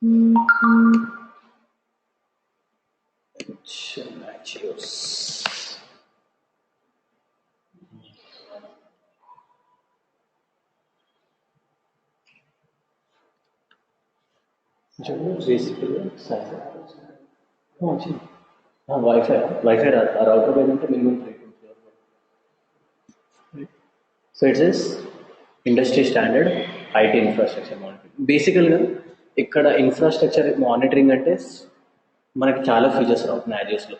जो basically wifi router पे minimum 3 so it's is industry standard IT infrastructure monitoring. బేసికల్గా ఇక్కడ ఇన్ఫ్రాస్ట్రక్చర్ మానిటరింగ్ అంటే మనకి చాలా ఫీచర్స్ రావు నాజెస్లో.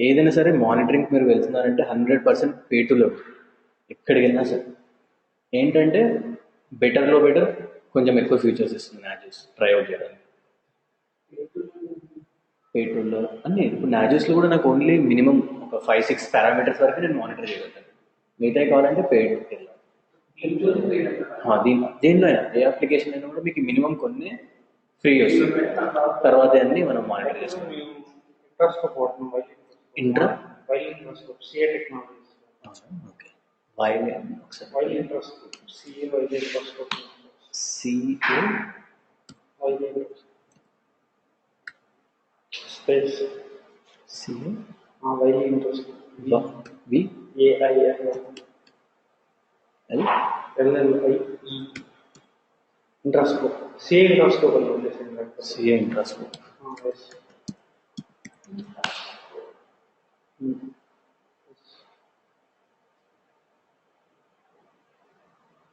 ఏదైనా సరే మానిటరింగ్ మీరు వెళ్తున్నారంటే 100% పే టు లోడ్. ఎక్కడికి వెళ్ళినా సరే ఏంటంటే బెటర్లో బెటర్ కొంచెం ఎక్కువ ఫీచర్స్ ఇస్తుంది నాజెస్ ట్రై అవుట్ చేయడానికి. పే టు లోడ్ అన్నీ ఇప్పుడు నాజెస్లో కూడా నాకు ఓన్లీ మినిమం ఒక 5-6 పారామీటర్స్ వరకు నేను మానిటర్ చేయగలుగుతాను. మిగతా కావాలంటే పెయిడ్ వెళ్ళాలి. దేనిలో అయినా ఏ అప్లికేషన్ అయినా కూడా మీకు మినిమం కొన్ని ఫ్రీ వస్తుంది. తర్వాత అన్ని మనం మానిటర్ చేసుకోవాలి. Intra okay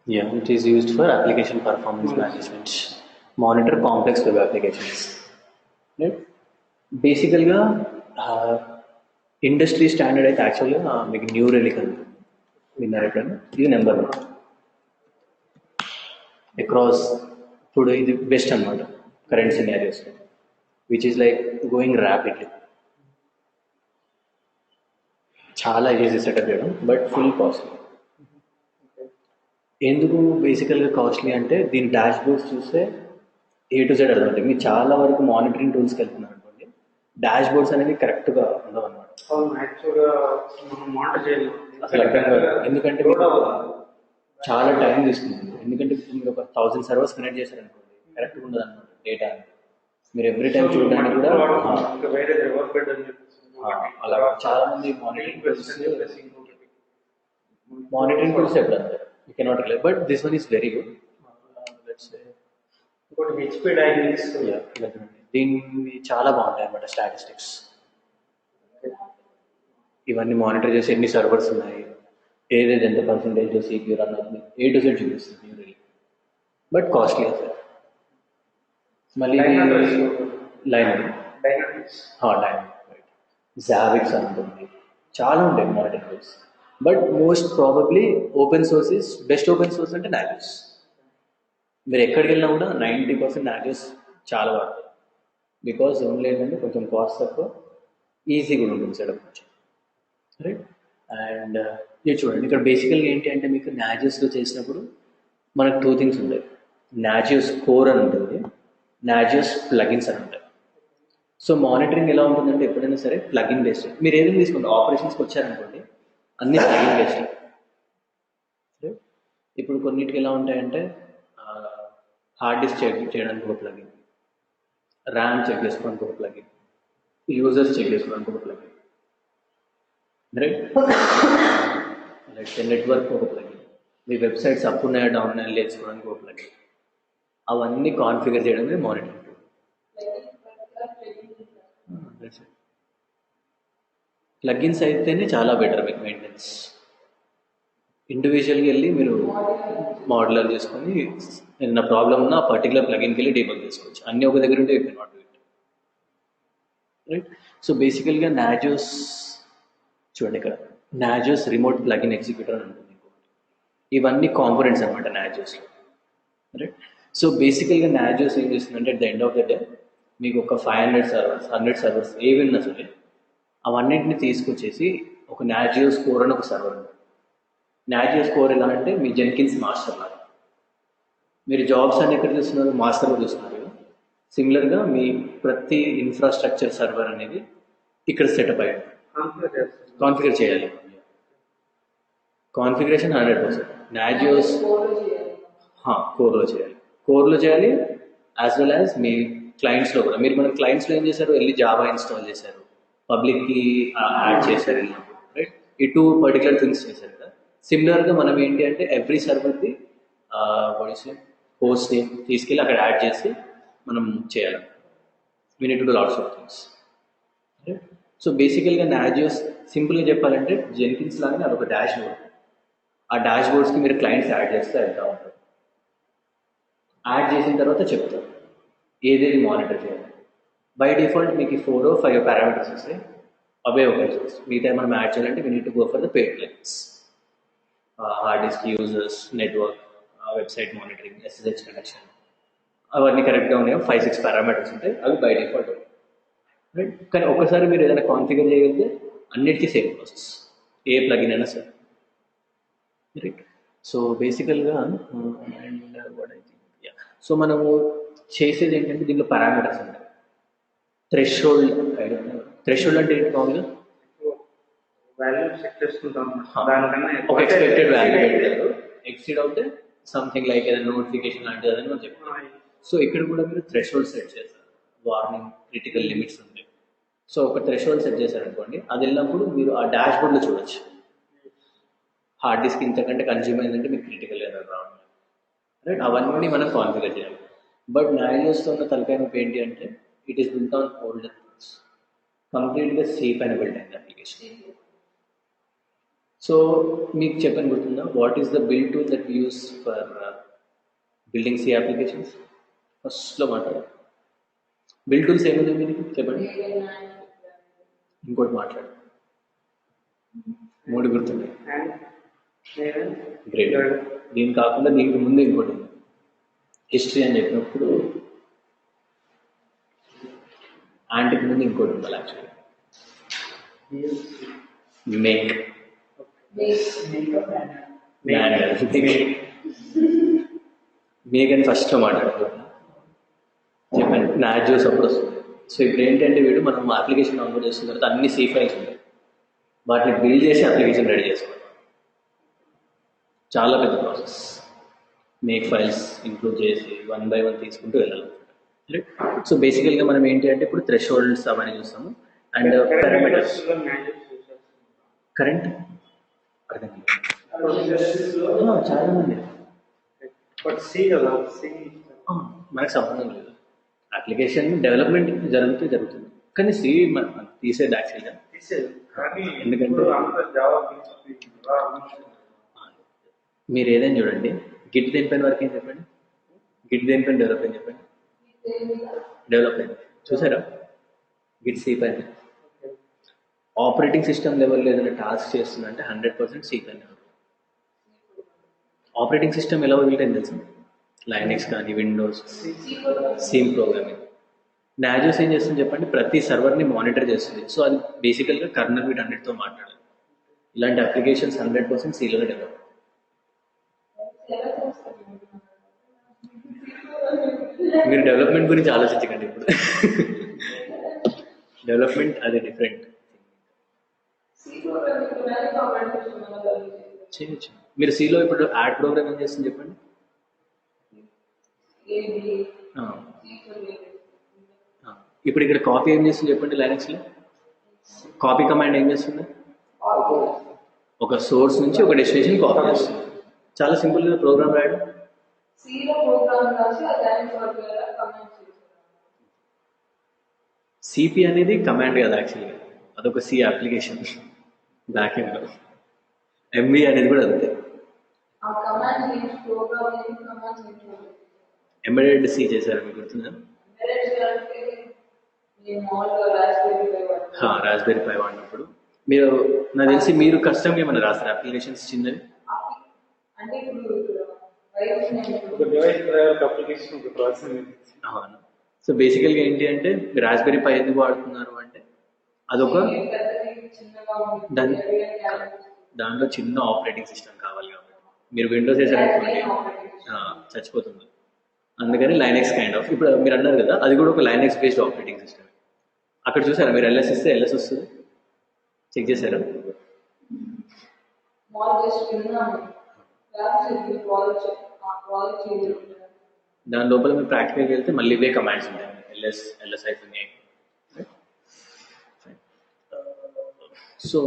Yeah, it is used for application performance management. Monitor complex web applications. Right? బేసికల్గా ఇండస్ట్రీ స్టాండర్డ్ అయితే యాక్చువల్గా మీకు న్యూ రెలిక్ అని విన్నారు ఎప్పుడైనా? ఇది నెంబర్ 1 అక్రాస్. ఇప్పుడు ఇది బెస్ట్ అనమాట current scenarios, which is like going rapidly. చాలా ఈజీ సెటప్ చేయడం, బట్ ఫుల్ కాస్ట్లీ. ఎందుకు బేసికల్గా కాస్ట్లీ అంటే దీని డాష్ బోర్డ్స్ చూస్తే A to Z అర్థమవుతుంది. మీరు చాలా వరకు మానిటరింగ్ టూల్స్కి వెళ్తున్నారు అనుకోండి, డాష్ బోర్డ్స్ అనేవి కరెక్ట్గా ఉండవు అనమాట. అసలు అర్థం కాదు. ఎందుకంటే చాలా టైం తీసుకుంటుంది. ఎందుకంటే మీరు ఒక 1000 సర్వర్స్ కనెక్ట్ చేశారనుకోండి, కరెక్ట్గా ఉండదు అనమాట డేటా. మీరు ఎవ్రీ టైం చూడడానికి కూడా అలా చాలా మంది మానిటరింగ్ టూల్స్ ఎప్పుడు అంటారు you cannot relay, but this one is very good. దీన్ని చాలా బాగుంటాయి అన్నమాట స్టాటిస్టిక్స్. ఇవన్నీ మానిటర్ చేసి ఎన్ని సర్వర్స్ ఉన్నాయి, ఏదేది ఎంత పర్సెంటేజ్ CPU రన్ అవుతుంది, A to Z చూపిస్తుంది. బట్ కాస్ట్లీ అసలు. మళ్ళీ జావిక్స్ అనుకోండి, చాలా ఉంటాయి monitoring tools. But most probably open source is best. Open source అంటే నాజెస్. మీరు ఎక్కడికి వెళ్ళినా కూడా 90% నాజెస్ చాలా వాడతారు. బికాజ్ ఓన్లీ ఏంటంటే కొంచెం కాస్ట్ తక్కువ, ఈజీ కూడా ఉంటుంది సెటప్ కొంచెం. రైట్. అండ్ ఇది చూడండి, ఇక్కడ బేసికల్గా ఏంటి అంటే మీకు నాజెస్లో చేసినప్పుడు మనకు 2 థింగ్స్ ఉంటాయి. నాజియోస్ కోర్ అని ఉంటుంది, నాజియోస్ ప్లగిన్స్ అని ఉంటాయి. సో మానిటరింగ్ ఎలా ఉంటుందంటే ఎప్పుడైనా సరే ప్లగిన్ బేస్డ్. మీరు ఏదైనా తీసుకోండి, ఆపరేషన్స్కి వచ్చారనుకోండి అన్ని ప్లగిన్ బేస్డ్. ఇప్పుడు కొన్నిటికి ఎలా ఉంటాయంటే హార్డ్ డిస్క్ చెక్ చేయడానికి ఒక ప్లగిన్, ర్యామ్ చెక్ చేసుకోవడానికి ఒక ప్లగిన్, యూజర్స్ చెక్ చేసుకోవడానికి ఒక ప్లగిన్, రైట్. నెట్వర్క్ ఒక ప్లగిన్, మీ వెబ్సైట్స్ అప్ ఉన్నాయా డౌన్ ఉన్నాయా లేచుకోవడానికి ఒక ప్లగిన్. అవన్నీ కాన్ఫిగర్ చేయడమే మానిటరింగ్. ప్లగిన్స్ అయితేనే చాలా బెటర్ మీకు మెయింటెనెన్స్. ఇండివిజువల్గా వెళ్ళి మీరు మోడలర్ చేసుకొని ఏదైనా ప్రాబ్లం ఉన్నా ఆ పర్టికులర్ ప్లగిన్కి వెళ్ళి డీబగ్ చేసుకోవచ్చు. అన్నీ ఒక దగ్గర ఉంటే you can not do it. Right. So బేసికల్గా నాజోస్ చూడండి, ఇక్కడ నాజోస్ రిమోట్ ప్లగిన్ ఎగ్జిక్యూటర్ అని ఉంటుంది. ఇవన్నీ కాంపోనెంట్స్ అనమాట నాజోస్లో. రైట్. సో బేసికల్గా నాజోస్ ఏం చేస్తుందంటే at the end of the day మీకు ఒక 500 సర్వర్స్ 100 సర్వర్స్ ఏవిన్నా సరే అవన్నింటిని తీసుకొచ్చేసి ఒక నాజియోస్ కోర్ అని ఒక సర్వర్ ఉంది. నాజియోస్ కోర్ ఎలా అంటే మీ జెన్కిన్స్ మాస్టర్ లాగా. మీరు జాబ్స్ అన్ని ఎక్కడ చూస్తున్నారు, మాస్టర్లో చూస్తున్నారు. సిమిలర్గా మీ ప్రతి ఇన్ఫ్రాస్ట్రక్చర్ సర్వర్ అనేది ఇక్కడ సెటప్ అయ్యాడు. కాన్ఫిగర్ చేయాలి. కాన్ఫిగరేషన్ 100%. నాజియోస్ కోర్లో చేయాలి. యాజ్ వెల్ యాజ్ మీ క్లయింట్స్లో కూడా. మీరు మన క్లయింట్స్లో ఏం చేశారు, వెళ్ళి జావా ఇన్స్టాల్ చేశారు, పబ్లిక్కి యాడ్ చేశారు వెళ్ళినప్పుడు, రైట్? ఈ 2 పర్టికులర్ థింగ్స్ చేశారు కదా. సిమిలర్గా మనం ఏంటి అంటే ఎవ్రీ సర్వర్ది హోస్ట్ నేమ్ తీసుకెళ్ళి అక్కడ యాడ్ చేసి మనం చేయాలి. We need to do lots of things. So బేసికల్గా నాజియోస్ సింపుల్గా చెప్పాలంటే జెన్కిన్స్ లాగానే అదొక డాష్ బోర్డ్. ఆ డాష్ బోర్డ్స్కి మీరు క్లయింట్స్ యాడ్ చేస్తే వెళ్తూ ఉంటారు. యాడ్ చేసిన తర్వాత చెప్తారు ఏదేది మానిటర్ చేయాలి. బై డిఫాల్ట్ మీకు 4 or 5 పారామీటర్స్ వస్తాయి, అవే ఒకటి చూస్తాయి. మిగతా మనం యాడ్ చేయాలంటే we need to go for the paid plans. Hard disk users, network, website monitoring, SSH connection, అవన్నీ కరెక్ట్గా ఉన్నాయో 5-6 పారామీటర్స్ ఉంటాయి, అవి బై డిఫాల్ట్. రైట్? కానీ ఒక్కసారి మీరు ఏదైనా కాన్ఫిగర్ చేయగలిగితే అన్నిటికీ సేమ్ ప్రాసెస్, ఏ ప్లగిన్ అయినా సరే. రైట్? సో బేసికల్గా and what I think, so మనము చేసేది ఏంటంటే దీంట్లో పారామీటర్స్ ఉంటాయి. థ్రెషోల్డ్ అంటే ఏంటి మామూలుగా? ఒక ఎక్స్పెక్టెడ్ వాల్యూ పెట్టారు, ఎక్సీడ్ అవుతే సంథింగ్ లైక్ ఏదైనా నోటిఫికేషన్ లాంటిది అని మనం చెప్తాం. సో ఇక్కడ కూడా మీరు థ్రెషోల్డ్ సెట్ చేస్తారు, వార్నింగ్, క్రిటికల్ లిమిట్స్ ఉంటాయి. సో ఒక థ్రెషోల్డ్ సెట్ చేశారనుకోండి, అది వెళ్ళినప్పుడు మీరు ఆ డాష్ బోర్డ్లో చూడొచ్చు, హార్డ్ డిస్క్ ఇంతకంటే కన్జ్యూమ్ అయిందంటే మీకు క్రిటికల్ ఎర్రర్ రావడం. రైట్? అవన్నీ మనం కాన్ఫిగర్ చేయాలి. బట్ నాజియోస్తో ఉన్న తలకాయ నొప్పి ఏంటి అంటే it is built on older things, కంప్లీట్గా సేఫ్ అని బిల్డ్ అయింది అప్లికేషన్. సో మీకు చెప్పని గుర్తుందా, what is the build tool that use for building C applications? ఫస్ట్లో మాట్లాడారు. బిల్డ్ టూల్స్ ఏముంది మీకు చెప్పండి, ఇంకోటి మాట్లాడు, 3 గుర్తున్నాయి. గ్రేట్. దీని కాకుండా దీనికి ముందు ఇంకోటి ఉంది, హిస్టరీ అని చెప్పినప్పుడు యాంటీకి ముందు ఇంకోటి ఉండాలి యాక్చువల్లీ, మేక్ మేక్ అని ఫస్ట్లో మాట్లాడుకుంటున్నా. చెప్పండి, నాజియోస్ అప్పుడు వస్తుంది. సో ఇప్పుడు ఏంటంటే వీడు మనం అప్లికేషన్ డౌన్లోడ్ చేసిన తర్వాత అన్ని సి ఫైల్స్ ఉంటాయి, వాటిని బిల్డ్ చేసి అప్లికేషన్ రెడీ చేసుకోవాలి. చాలా పెద్ద ప్రాసెస్. మేక్ ఫైల్స్ ఇంక్లూడ్ చేసి 1 by 1 తీసుకుంటూ వెళ్ళాలి. సో బేసికల్గా మనం ఏంటి అంటే ఇప్పుడు థ్రెషోల్డ్స్ అవన్నీ చూస్తాము అండ్ పారామీటర్స్. కరెంట్ అర్థం చాలా మంది మనకు సంబంధం లేదు, అప్లికేషన్ డెవలప్మెంట్ జరుగుతుంది కానీ సి మనం తీసేది యాక్చువల్గా. ఎందుకంటే మీరు ఏదైనా చూడండి, గిట్ దేనిపైన వర్క్ ఏం చెప్పండి, గిట్ దేనిపైన డెవలప్ అని చెప్పండి, డెవలప్ అయింది చూసారా, గిట్ సి పైన. ఆపరేటింగ్ సిస్టమ్ లెవెల్లో ఏదైనా టాస్క్ చేస్తుందంటే 100% సి పైన. ఆపరేటింగ్ సిస్టమ్ ఎలా వదిలిటని తెలుసు, లైనెక్స్ కానీ విండోస్, సేమ్ ప్రోగ్రామింగ్. నాజియోస్ ఏం చేస్తుంది చెప్పండి, ప్రతి సర్వర్ని మానిటర్ చేస్తుంది. సో అది బేసికల్గా కర్నల్ వీటన్నిటితో మాట్లాడాలి. ఇలాంటి అప్లికేషన్స్ 100% సీలోనే డెవలప్. మీరు డెవలప్మెంట్ గురించి ఆలోచించకండి ఇప్పుడు, డెవలప్మెంట్ అది డిఫరెంట్ చేయొచ్చు. మీరు సిలో ఇప్పుడు యాడ్ ప్రోగ్రామ్ ఏం చేస్తుంది చెప్పండి, ఇప్పుడు ఇక్కడ కాపీ ఏం చేస్తుంది చెప్పండి, లైనక్స్లో కాపీ కమాండ్ ఏం చేస్తుంది, ఒక సోర్స్ నుంచి ఒక డెస్టినేషన్ కాపీ చేస్తుంది. చాలా సింపుల్గా ప్రోగ్రామ్ రాయడం. సిపి అనేది కమాండ్ కదా యాక్చువల్గా, అదొక సి అప్లికేషన్ బ్యాక్ ఎండ్లో. ఎంవి అనేది కూడా అంతే, ఎంబెడెడ్ సి చేశారు మీకు గుర్తుందా? రాస్బెరీ పై వాడినప్పుడు మీరు నాకు తెలిసి మీరు కస్టమ్ ఏమైనా రాస్తారు అప్లికేషన్స్ చిన్నవి? అవును. సో బేసికల్గా ఏంటి అంటే రాస్బెరీ పై ఎందుకు వాడుతున్నారు అంటే అదొక దాంట్లో చిన్న ఆపరేటింగ్ సిస్టమ్ కావాలి కాబట్టి. మీరు విండోస్ వేసారనుకోండి చచ్చిపోతుంది. అందుకని లైనెక్స్ కైండ్ ఆఫ్, ఇప్పుడు మీరు అన్నారు కదా అది కూడా ఒక లైనెక్స్ బేస్డ్ ఆపరేటింగ్ సిస్టమ్. అక్కడ చూసారా మీరు ఎల్ఎస్ ఇస్తే ఎల్ఎస్ వస్తుంది, చెక్ చేశారా? దాని లోపల మీరు ప్రాక్టికల్కి వెళ్తే మళ్ళీ ఇవే కమాండ్స్ ఉంటాయి, ఎల్ఎస్ అయిపోయింది. సో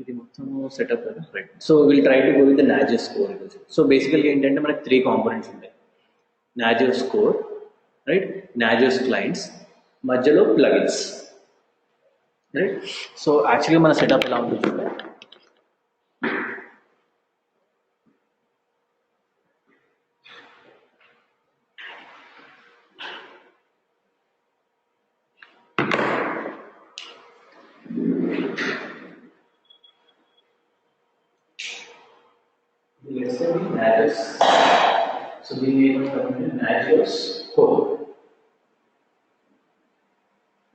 ఇది మొత్తం సెటప్ కదా, right. So will try to go with the Nagios core ఈరోజు. సో బేసికల్గా ఏంటంటే మనకి 3 కాంపోనెంట్స్ ఉంటాయి. Nagios core, right, Nagios clients, మధ్యలో ప్లగిన్స్, రైట్. సో యాక్చువల్గా మన సెటప్ ఎలా ఉంటుంది చూడండి. Let's say we Nagios. So we name it Nagios core.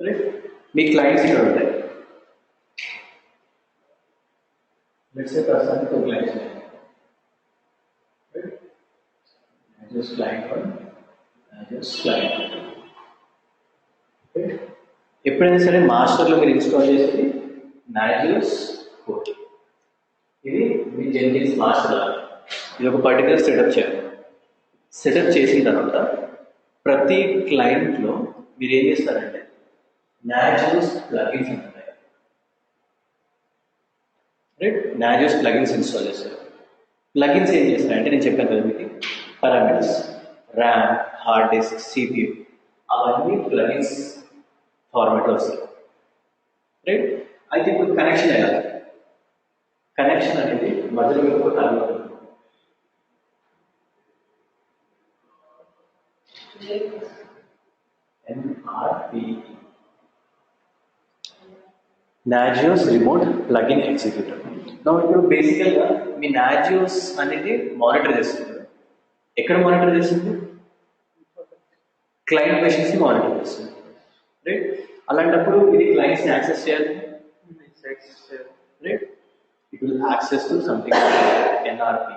Right? Me clients ఇక్కడ ఉంటాయి. Let's say person to clients. Right? Nagios client 1, Nagios client 2. Right? ఎప్పుడైనా సరే మాస్టర్లో మీరు ఇన్స్టాల్ చేసేది Nagios core. ఇది మీ జెన్కిన్స్ మాస్టర్ లాగా. ఇది ఒక పర్టికులర్ సెటప్ చేయాలి. సెటప్ చేసిన తర్వాత ప్రతి క్లయింట్లో మీరు ఏం చేస్తారంటే నాజియోస్ ప్లగిన్స్ ఉంటాయి, రైట్. నాజియోస్ ప్లగిన్స్ ఇన్స్టాల్ చేస్తారు. ప్లగిన్స్ ఏం చేస్తారంటే నేను చెప్పాను కదా మీకు, parameters, RAM, hard disk, CPU, అవన్నీ ప్లగిన్స్ ఫార్మాట్లో వస్తాయి, రైట్. అయితే ఇప్పుడు కనెక్షన్ ఎలా, కనెక్షన్ అనేది మధ్యలో మీకు ఒక converter NRPE, Nagios remote plugin executor. ఇప్పుడు బేసికల్గా మీ నాజియోస్ అనేది మానిటర్ చేస్తుంది. ఎక్కడ మానిటర్ చేస్తుంది? క్లయింట్ మెషిన్స్ని మానిటర్ చేస్తుంది, రైట్. అలాంటప్పుడు ఇది క్లయింట్స్ని యాక్సెస్ చేయాలి, right. It will access to something like NRP,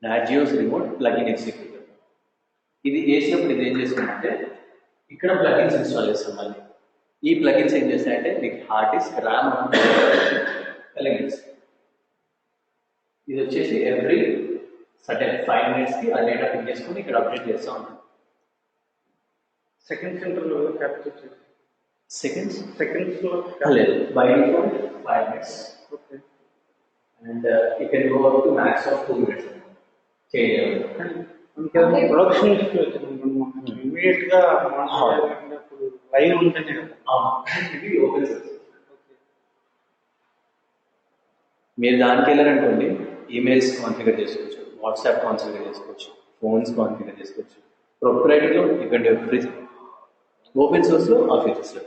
Nagios Remote Plugin Executor. ఇది వేసినప్పుడు ఇది ఏం చేస్తుందంటే ఇక్కడ ప్లగిన్స్ ఇన్స్టాల్ చేస్తాం. మళ్ళీ ఈ ప్లగిన్స్ ఏం చేస్తాయంటే మీకు హార్డ్ డిస్క్, ర్యామ్ ప్లగిన్స్. ఇది వచ్చేసి ఎవ్రీ సర్టెన్ 5 minutesకి ఆ డేటా పిక్ చేసుకుని ఇక్కడ అప్డేట్ చేస్తూ ఉంటాం. సెకండ్స్లో క్యాప్చర్ చేసి సెకండ్స్లో లేదు, by default 5 minutes. Okay. And it can go up to max of 2 minutes. Production immediate గా లైవ్ ఉంటేనే ఇది ఓపెన్ సోర్స్. మీరు దానికి వెళ్ళారనుకోండి, ఈమెయిల్స్ కాన్ఫిగర్ చేసుకోవచ్చు, వాట్సాప్ కాన్ఫిగర్ చేసుకోవచ్చు, ఫోన్స్ కాన్ఫిగర్ చేసుకోవచ్చు. ప్రొప్రైటరీలో you can do everything. Open సోర్స్లో ఆ ఫీచర్స్లో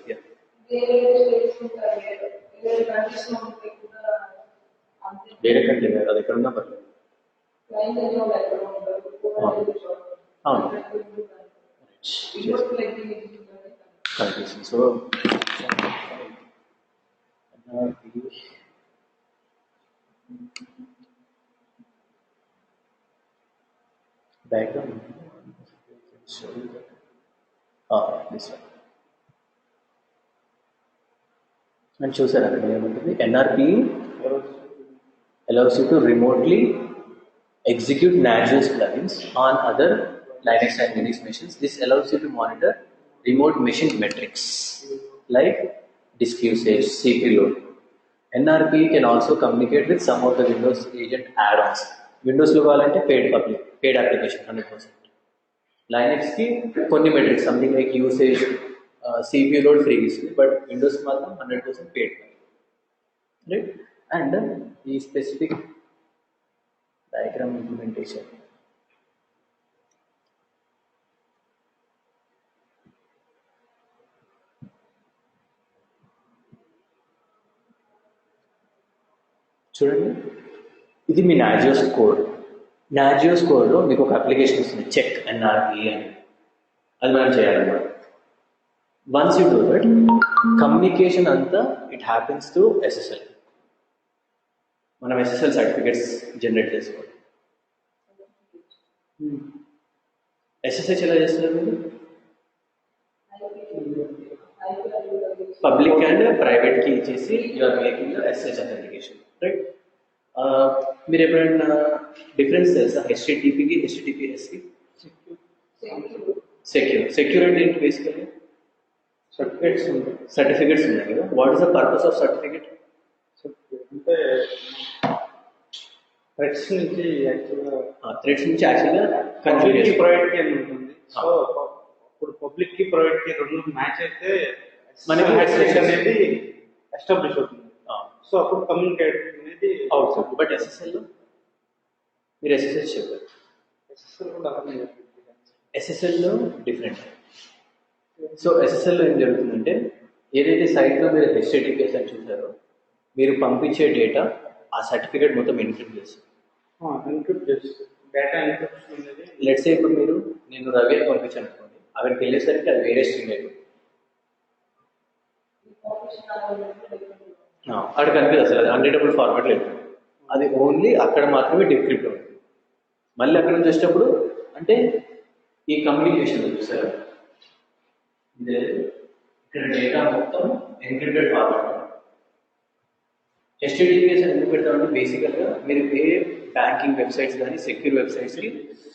వేరే కంటే అది ఎక్కడ ఉన్నా పర్లేదు. సో బ్యాక్గ్రౌండ్ అని చూసారు అక్కడ ఏముంటుంది. NRP allows you to remotely execute Nagios plugins on other Linux and Linux machines. This allows you to monitor remote machine metrics like disk usage, CPU load. NRP can also communicate with some of the Windows agent add-ons. Windows లో కావాలంటే paid application 100%. Linux కి కొన్ని metrics, something like usage, CPU load free ఇస్తుంది, but Windows మాత్రం 100% paid, right? And the specific diagram implementation. చూడండి, ఇది మీ నాజియోస్ code. నాజియోస్ కోడ్లో మీకు ఒక అప్లికేషన్ వస్తుంది, చెక్ NRP అని. అది మనం చేయాలన్నమాట. Once you do it, communication అంతా ఇట్ హ్యాపెన్స్ టు SSL. మనం SSL సర్టిఫికేట్స్ జనరేట్ చేసుకోవాలి. SSH ఎలా చేస్తున్నారు మీరు? పబ్లిక్ అండ్ ప్రైవేట్కి ఇచ్చేసి you are making SSH authentication, right. మీరు ఎప్పుడైనా డిఫరెన్స్ తెలుసా HTTPకి HTTPSకి? సెక్యూర్ అంటే ఏంటి బేసికలీ? సర్టిఫికేట్స్ ఉంటాయి. సర్టిఫికెట్స్ ఉన్నాయి కదా. What is the purpose of certificate? అంటే థ్రెడ్స్ నుంచి యాక్చువల్గా థ్రెడ్స్ నుంచి యాక్చువల్గా పబ్లిక్ కి ప్రైవేట్ కి అని ఉంటుంది. సో అప్పుడు పబ్లిక్ కి ప్రైవేట్ కి రెండు మ్యాచ్ అయితే మనకి SSL అనేది ఎస్టాబ్లిష్ అవుతుంది. సో అప్పుడు కమ్యూనికేట్ అనేది అవుతుంది. బట్ ఎస్ఎస్ఎల్లో మీరు ఎస్ఎస్ఎల్ చెప్పారు. SSL కూడా అలానే జరుగుతుంది. ఎస్ఎస్ఎల్లో డిఫరెంట్. సో ఎస్ఎస్ఎల్లో ఏం జరుగుతుందంటే ఏదైతే సైట్లో మీరు HTTPS అని చూసారో మీరు పంపించే డేటా ఆ సర్టిఫికేట్ మొత్తం ఎన్క్రిప్ట్ చేస్తుంది. ఎన్క్రిప్ట్ చేస్తుంది. డేటా ఎన్క్రిప్షన్ అనేది లెట్స్ సే ఇప్పుడు మీరు నేను రవి అని పంపించాను అనుకోండి, అక్కడికి వెళ్ళేసరికి అది వేరే స్ట్రింగ్ అయిపోతుంది. అక్కడ కనిపిస్తుంది అసలు అది అన్రీడబుల్ ఫార్మాట్ లేదు. అది ఓన్లీ అక్కడ మాత్రమే డిక్రిప్ట్ అవుతుంది. మళ్ళీ అక్కడ నుంచి వచ్చేటప్పుడు అంటే ఈ కమ్యూనికేషన్ చూసారు ఇక్కడ డేటా మొత్తం ఎన్క్రిప్టెడ్ ఫార్మాట్. HTTPS అని ఎందుకు పెడతామంటే బేసికల్గా మీరు ఏ బ్యాంకింగ్ వెబ్సైట్స్ కానీ సెక్యూర్ వెబ్సైట్స్కి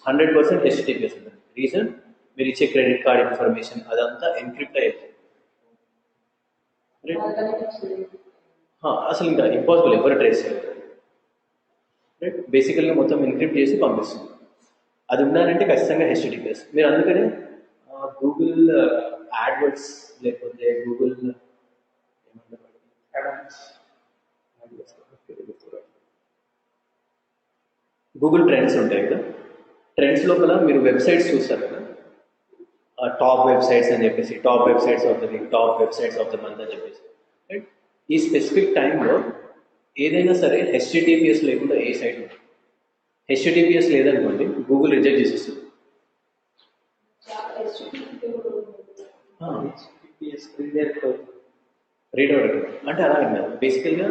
100% HTTPS ఉంటుంది. రీజన్ మీరు ఇచ్చే క్రెడిట్ కార్డ్ ఇన్ఫర్మేషన్ అదంతా ఎన్క్రిప్ట్ అయిపోతుంది. అసలు ఇంకా ఇంపాసిబుల్ ఎవరు ట్రేస్ చేయలేదు. రైట్, బేసికల్గా మొత్తం ఎన్క్రిప్ట్ చేసి పంపిస్తుంది. అది ఉండాలంటే ఖచ్చితంగా HTTPS. మీరు అందుకనే గూగుల్ యాడ్వర్డ్స్ లేకపోతే గూగుల్ గూగుల్ ట్రెండ్స్ ఉంటాయి కదా, ట్రెండ్స్ లోపల మీరు వెబ్సైట్స్ చూస్తారు కదా, టాప్ వెబ్సైట్స్ అని చెప్పేసి top websites of the week, top websites of the month అని చెప్పేసి. రైట్, ఈ స్పెసిఫిక్ టైంలో ఏదైనా సరే HTTPS లేకుండా ఏ సైట్ ఉంటుంది. HTTPS లేదనుకోండి గూగుల్ రిజెక్ట్ చేసేస్తుంది. రీడౌట్ అంటే అలా కాదు, బేసికల్గా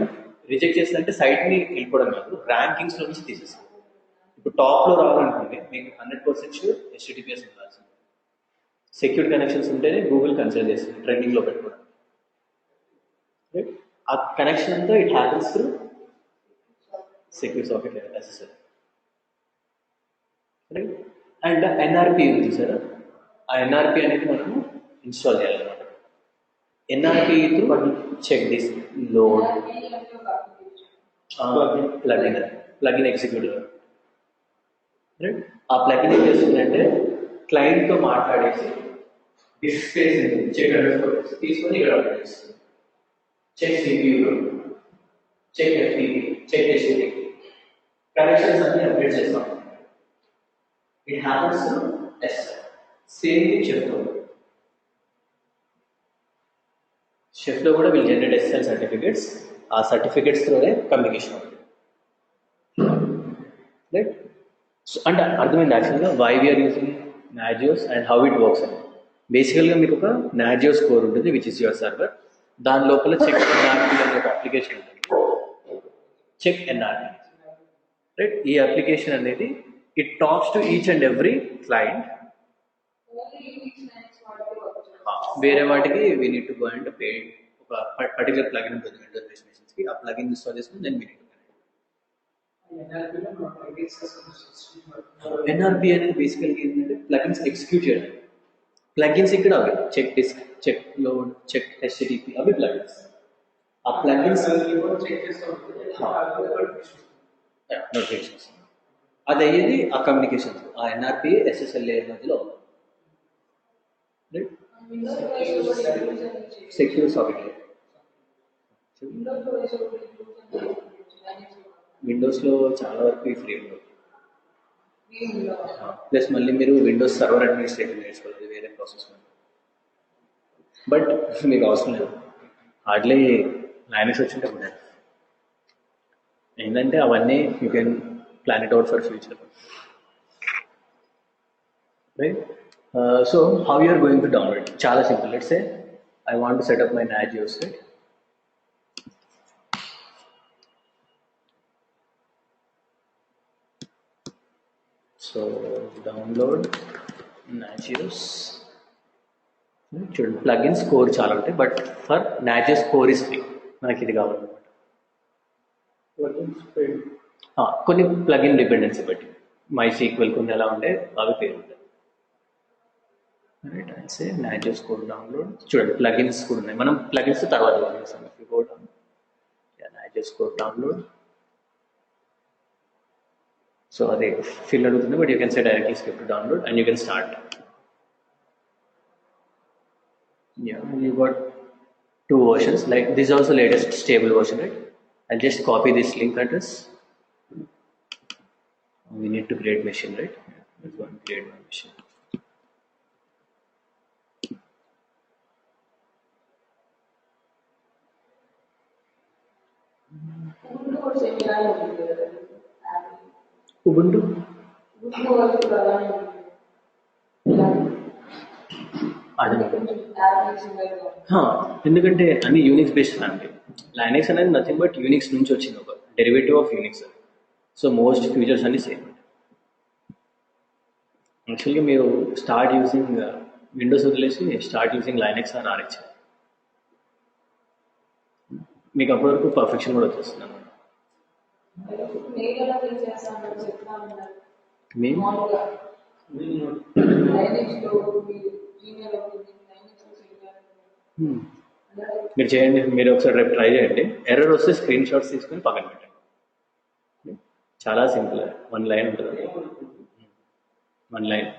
రిజెక్ట్ చేస్తుందంటే సైట్ని వెళ్ళిపోవడం కాదు, ర్యాంకింగ్స్లో నుంచి తీసేస్తుంది. ఇప్పుడు టాప్లో రావాలనుకోండి మీకు 100% షూర్ HTTPS ఉండాల్సింది. సెక్యూర్ కనెక్షన్స్ ఉంటేనే గూగుల్ కన్సిడర్ చేస్తుంది ట్రెండింగ్లో పెట్టుకోవడం. రైట్, ఆ కనెక్షన్ అంతా it happens through secure socket లేదా SSL. రైట్, అండ్ NRP ఉంది సార్, ఆ NRP అనేది మనము ఇన్స్టాల్ చేయాలన్నమాట. NRP through check this load plugin executive. Right, ఆ ప్లగిన్ ఏం చేస్తుందంటే క్లయింట్తో మాట్లాడేసి డిస్ప్లేస్ చెక్ తీసుకొని ఇక్కడ అప్డేట్ చేస్తుంది. Check CPU, check FTP, check HTTP connections అన్ని అప్డేట్ చేస్తాం. ఇట్ హ్యాపన్స్ సేమ్ థింగ్ షిఫ్ట్లో కూడా వీళ్ళు జనరేట్ SSL సర్టిఫికేట్స్. ఆ సర్టిఫికేట్స్ త్రోనే కమ్యూనికేషన్ అవుతుంది. రైట్, సో అంటే అర్థమైంది యాక్చువల్గా why we are using Nagios and how it works అని. బేసికల్గా మీకు ఒక నాజియోస్ కోర్ ఉంటుంది విచ్ ఇస్ యువర్ సర్వర్. దాని లోపల చెక్ NRP అనే ఒక అప్లికేషన్ ఉంటుంది. Check NRP. రైట్, ఈ అప్లికేషన్ అనేది it talks to each and every client. వేరే వాటికి we need to go and pay. ఒక పర్టికులర్ ప్లగిన్ ఉంటుంది విండోస్ బేస్డ్ మెషిన్స్కి, ఆ ప్లగిన్ ఇన్స్టాల్ చేసుకుని then we need to connect. NRP అనేది బేసికల్గా ఏంటంటే ప్లగిన్స్ ఎగ్జిక్యూట్ చేయడం. ప్లగిన్స్ ఇక్కడ అవి check disk, check load, check HTTP అవి ప్లగిన్స్. ఆ ప్లగిన్స్ నోటిఫికేషన్స్ అది అయ్యేది ఆ కమ్యూనికేషన్ ఆ NRP SSL లేయర్ మధ్యలో. సెక్యూర్ సాకెట్ విండోస్లో చాలా వరకు ఈ ఫ్రీ ఉంటుంది. ప్లస్ మళ్ళీ మీరు విండోస్ సర్వర్ అడ్మినిస్ట్రేటర్ నేర్చుకోవాలి, వేరే ప్రాసెస్. బట్ మీకు అవసరం లేదు, హార్డ్లీ లైనక్స్ వచ్చింటే కూడా ఏంటంటే అవన్నీ you can plan it out for future. Right, so how you are going to download? చాలా simple. Let's say I want to setup my Nagios. Right, so download Nagios. చూడండి plugins core చాలా ఉంటాయి, but for Nagios core is free. మనకి ఇది కావాలన్నమాట. కొన్ని plugin dependency బట్టి MySQL కొన్ని ఎలా ఉంటాయి అవి పేరు ఉంటాయి. Right and say Nagios code download. చూడండి ప్లగిన్స్ కూడా ఉన్నాయి, మనం ప్లగిన్స్ తర్వాత చేస్తాం. If you go down Nagios code download. So అది ఫిల్ అడుగుతుంది, but you can say directly skip to download and you can start. Yeah, you got two versions. Like this is also latest stable version, right? I'll just copy this link address. We need to create machine, right? Let's go and create one machine. Ubuntu. ఎందుకంటే అన్ని Unix based family. Linux అనేది nothing but Unix నుంచి వచ్చింది, ఒక derivative of Unix. So most features అన్ని same. యాక్చువల్గా మీరు start using Windows వదిలేసి start using Linux or RH, మీకు అప్పటి వరకు పర్ఫెక్షన్ కూడా వచ్చేస్తుంది అన్నమాట. మీరు చేయండి, మీరు ఒకసారి రేపు ట్రై చేయండి. ఎర్రర్ వస్తే స్క్రీన్ షాట్స్ తీసుకొని పక్కన పెట్టండి. చాలా సింపుల్, 1 లైన్ ఉంటుంది, 1 లైన్.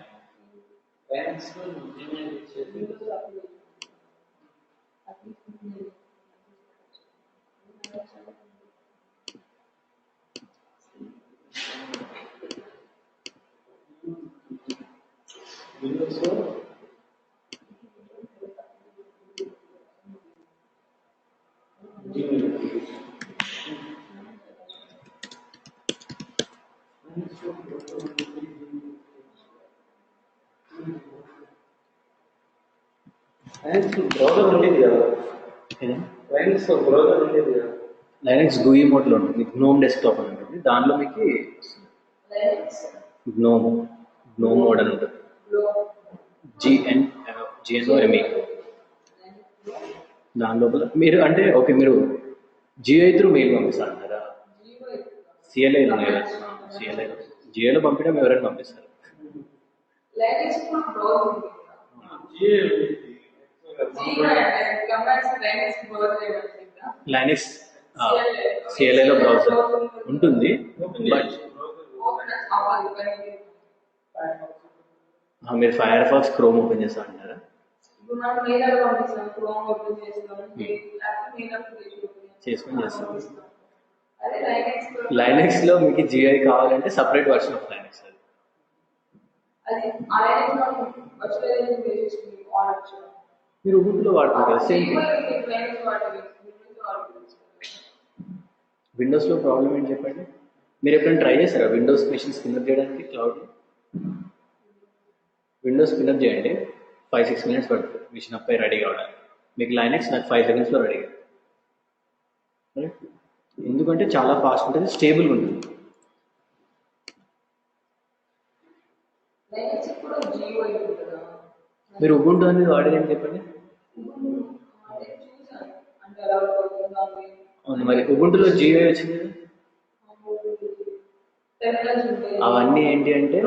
లైనక్స్ GUI మోడ్లో ఉంటుంది, గ్నోమ్ డెస్క్టాప్ అని ఉంటుంది, దానిలో మీకు గ్నోమ్ మోడ్ అని ఉంటుంది, GNOME. దాని లోపల మీరు అంటే ఓకే, మీరు GUI త్రూ మెయిల్ పంపిస్తారంటారా? CLI ఉన్నాయి కదా, GUIలో పంపించడం ఎవరైనా పంపిస్తారు. లైనక్స్ CLIలో బ్రౌజర్ ఉంటుంది, బట్ మీరు ఫైర్ ఫాక్స్ క్రోమ్ ఓపెన్ చేస్తా అంటారా? చేసుకొని చేస్తాం. లైనక్స్లో మీకు GUI కావాలంటే సపరేట్ వర్షన్ ఆఫ్ లైనక్స్. మీరు ఉబుంటులో వాడుతున్నారు కదా, సేమ్ విండోస్లో ప్రాబ్లం ఏంటి చెప్పండి. మీరు ఎప్పుడైనా ట్రై చేస్తారా విండోస్ మెషిన్ స్పిన్అప్ చేయడానికి? క్లౌడ్లో విండోస్ స్పిన్అప్ చేయండి, 5-6 minutes పడుతుంది మిషన్ అప్ అయి రెడీ కావడానికి. మీకు లైనక్స్ నాకు 5 secondsలో రెడీ. ఎందుకంటే చాలా ఫాస్ట్ ఉంటుంది, స్టేబుల్గా ఉంటుంది. మీరు ఉబుంటు అనేది వాడేదని చెప్పండి. అవును, మరి ఉబుంటులో GUI వచ్చింది కదా, అవన్నీ ఏంటి అంటే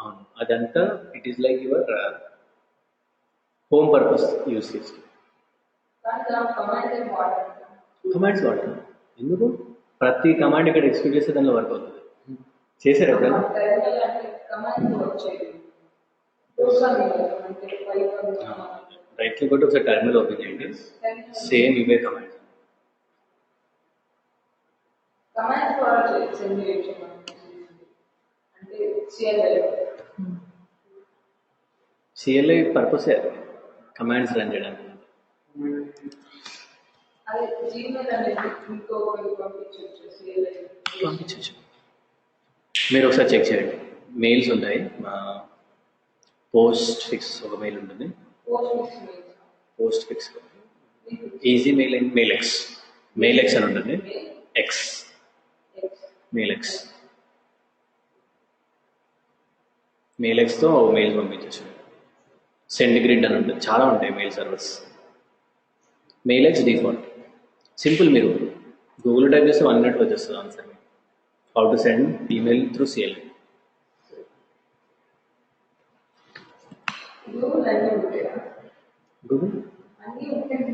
అవును, అదంతా it is like your home purpose use చేసి కమాండ్స్ వాడతాం. ఎందుకు? ప్రతి కమాండ్ ఇక్కడ ఎక్స్క్యూట్ చేస్తే దానిలో వర్క్ అవుతుంది. చేశారు ఎప్పుడైనా? రైట్ క్లిక్ కొట్టి ఒకసారి టెర్మినల్ ఓపెన్ చేయండి, సేమ్ ఇవే commands. CLI purpose commands run చేయడానికి. పంపించవచ్చు. మీరు ఒకసారి చెక్ చేయండి, మెయిల్స్ ఉంటాయి. పోస్ట్ ఫిక్స్ ఒక మెయిల్ ఉంటుంది, post fix, easy male and mail X అని ఉంటుంది, మెయిల్ ఎక్స్తో మెయిల్ పంపించవచ్చు. సెండ్ గ్రిడ్ అని ఉంటుంది, చాలా ఉంటాయి mail servers. Mail X default simple, మీరు గూగుల్ టైప్ చేస్తే 1 minute వచ్చేస్తుంది answer. How to send email through CLI. Google అన్నీ ఉంటాయా? గూగుల్ అన్నీ ఉంటాయి.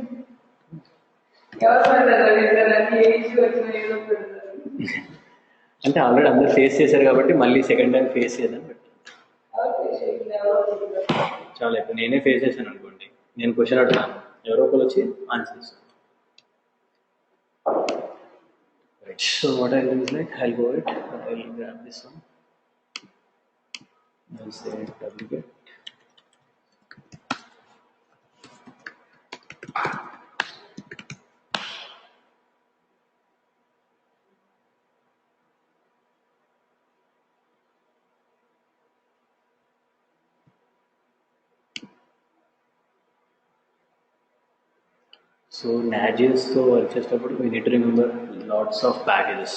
ఎవరు పెడతారు ఇద్దరు అన్ని ఏ ఇష్యూ వచ్చినా ఏదో పెడతారు. అంటే ఆల్రెడీ అందరు ఫేస్ చేశారు కాబట్టి మళ్ళీ సెకండ్ టైం ఫేస్ చేద్దాం పెట్టాను. ఎవరు చేసేది ఎవరు పెడతారు. చాలా ఇప్పుడు నేనే ఫేస్ చేశాను అనుకోండి, నేను క్వశ్చన్ అడుగుతాను, ఎవరో ఒకరు వచ్చి ఆన్సర్ ఇస్తాను. Right. So what I'll do is like I'll go it, I'll grab this one. I'll say duplicate. So Nagios తో వర్క్ చేసేటప్పుడు we need to remember lots of packages.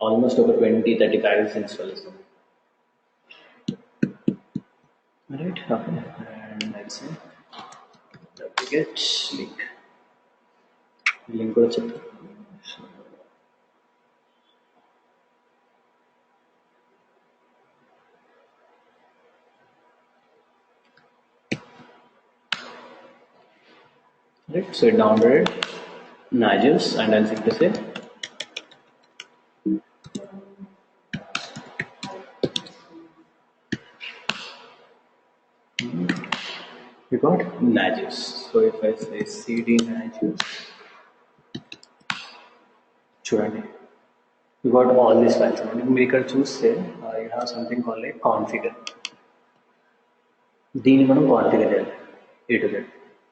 Almost over 20-30 packages install చేస్తాం. Alright, okay. And I'll say duplicate link. Link కూడా చెప్తాను. Right, so it downloaded Nagios and I'll simply say we got Nagios. So if I say cd Nagios, చూడండి, we got all these files. మీరు ఇక్కడ చూస్తే you have something called like configure. దీన్ని మనం configure చేయాలి A to Z,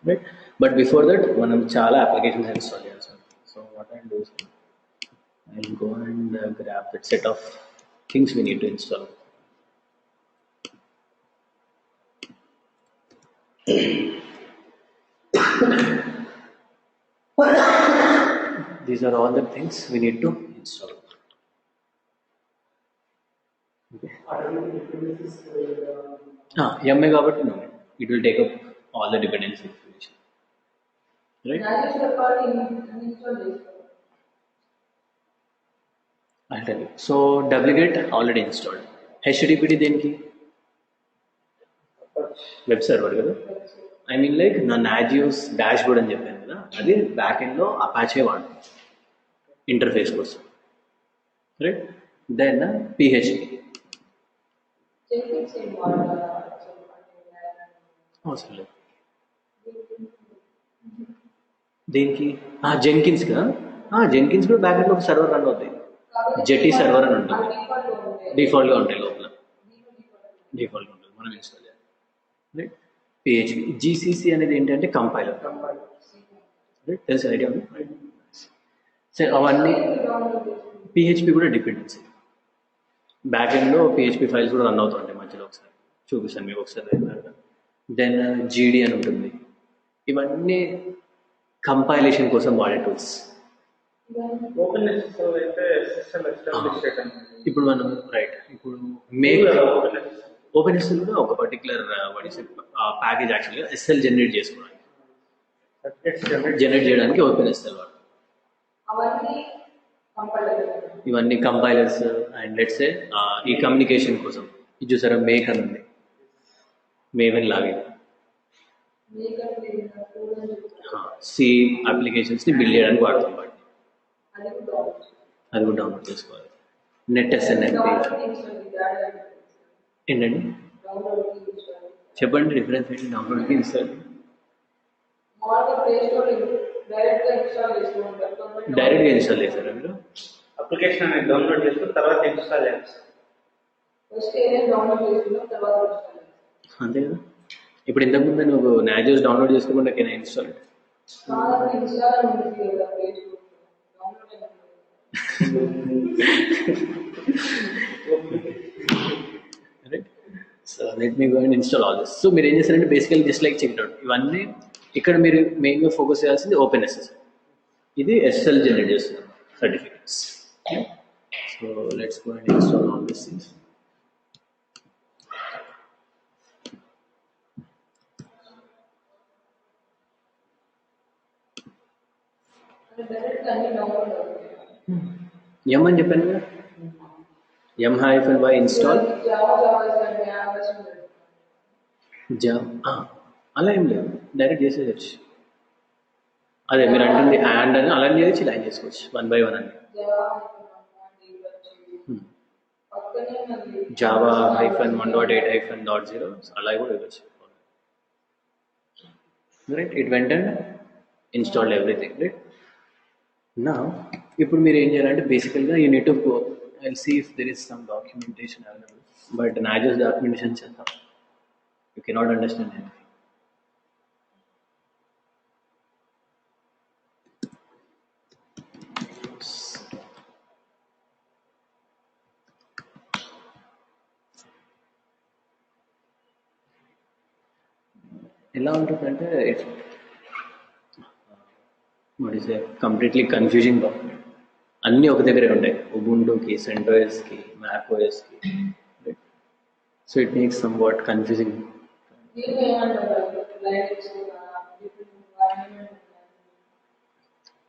right? But before that మనం చాలా applications install చేయాలి. So what I'll do is I'll go and grab that set of things we need to install. These are all the things we need to install. Okay. MA కాబట్టి no, it will take up all the dependency information. Right? Nagios చెప్పాలి install చేసుకోవాలి. I'll tell you. So duplicate already installed. HTTPD దేనికి? Web server కదా. I mean like నా Nagios dash board అని చెప్పాను కదా, అది బ్యాక్ ఎండ్లో అపాచే వాడు ఇంటర్ఫేస్ కోసం. రైట్, దెన్ PHP Jenkins ఏం వాడతారా? అవసరం లేదు. దేనికి? జెన్కిన్స్ కదా. జెన్కిన్స్ కూడా బ్యాక్ ఎండ్లో ఒక సర్వర్ రన్ అవుతాయి. జెటీ సర్వర్ అని ఉంటుంది, డిఫాల్ట్గా ఉంటాయి లోపల, డిఫాల్ట్గా ఉంటుంది, మనం ఇన్స్టాల్ చేయాలి. రైట్, PHP GCC అనేది ఏంటంటే కంపైలర్. రైట్, తెలిసి ఐడియా ఉంది. సరే, అవన్నీ PHP కూడా డిపెండెన్సీ. బ్యాక్ ఎండ్లో PHP ఫైల్స్ కూడా రన్ అవుతుంటాయి మధ్యలో. ఒకసారి చూపిస్తాను మీకు ఒకసారి. దెన్ GD అని ఉంటుంది. ఇవన్నీ కంపైలేషన్ కోసం వాడే టూల్స్. ఇప్పుడు మనం రైట్, ఇప్పుడు మేక్ OpenSSL కూడా ఒక పర్టికులర్ ప్యాకేజ్ యాక్చువల్గా SL జనరేట్ చేసుకోవడానికి, జనరేట్ చేయడానికి OpenSSL వాడు. ఇవన్నీ కంపైలర్స్. అండ్ లెట్స్ ఈ కమ్యూనికేషన్ కోసం ఇది చూసారా, మేక్ అని ఉంది, మేవెన్ లాగే సి అప్లికేషన్స్ని బిల్డ్ చేయడానికి వాడతాం వాటిని. అది కూడా డౌన్లోడ్ చేసుకోవాలి. NetSNMP ఏంటండి? చెప్పండి డిఫరెన్స్ ఏంటి డౌన్లోడ్కి ఇన్స్టాల్? డైరెక్ట్గా ఇన్స్టాల్ చేశారా మీరు? అప్లికేషన్ అనేది డౌన్లోడ్ చేసుకుని తర్వాత ఇన్స్టాల్ చేస్తాం. అంతే కదా. ఇప్పుడు ఇంతకుముందు నువ్వు Nagios డౌన్లోడ్ చేసుకోకుండా can install? So let me go and install all this. So మీరు ఏం చేస్తారంటే basically just like check out. ఇవన్నీ ఇక్కడ మీరు మెయిన్గా ఫోకస్ చేయాల్సింది OpenSSL. ఇది SSL జనరేట్ చేస్తుంది certificates. So let's go and install all this things. అని చెప్పాను కదా, M-Y install. అలా ఏం లేదు, డైరెక్ట్ చేసేయచ్చు. అదే మీరు అంటుంది అండ్ అని అలా చేయొచ్చు, ఇలా చేసుకోవచ్చు 1 by 1 అని. జావా -1.8-.0 అలా కూడా ఇవ్వచ్చు. Right, it went and installed everything. Right, నా ఇప్పుడు మీరు ఏం చేయాలంటే బేసికల్గా you need to go and see if there is some documentation available. But Nagios documentation చేద్దాం, యూ కెనాట్ అండర్స్టాండ్ ఎనీథింగ్. ఎలా ఉంటుందంటే it's what is a completely confusing document. అన్నీ ఒక దగ్గరే ఉంటాయి, ఉబుంటుకి, సెంటోఎస్కి, మ్యాక్ఓఎస్కి. So it makes somewhat confusing.